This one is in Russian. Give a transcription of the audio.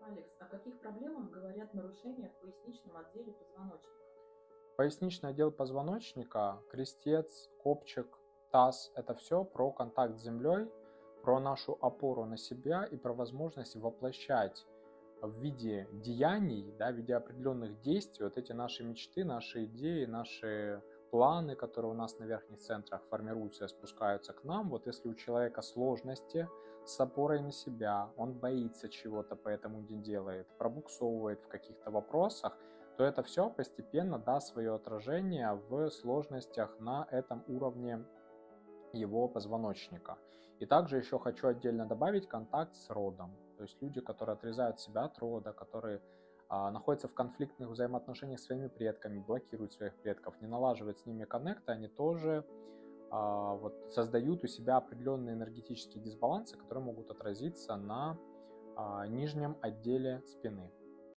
Алекс, о каких проблемах говорят нарушения в поясничном отделе позвоночника? Поясничный отдел позвоночника, крестец, копчик, таз — это все про контакт с землей, про нашу опору на себя и про возможность воплощать в виде деяний, да, в виде определенных действий вот эти наши мечты, наши идеи, наши планы, которые у нас на верхних центрах формируются и спускаются к нам. Вот если у человека сложности с опорой на себя, он боится чего-то, поэтому не делает, пробуксовывает в каких-то вопросах, то это все постепенно даст свое отражение в сложностях на этом уровне его позвоночника. И также еще хочу отдельно добавить контакт с родом. То есть люди, которые отрезают себя от рода, которые находятся в конфликтных взаимоотношениях с своими предками, блокируют своих предков, не налаживают с ними коннекты, они тоже вот, создают у себя определенные энергетические дисбалансы, которые могут отразиться на нижнем отделе спины.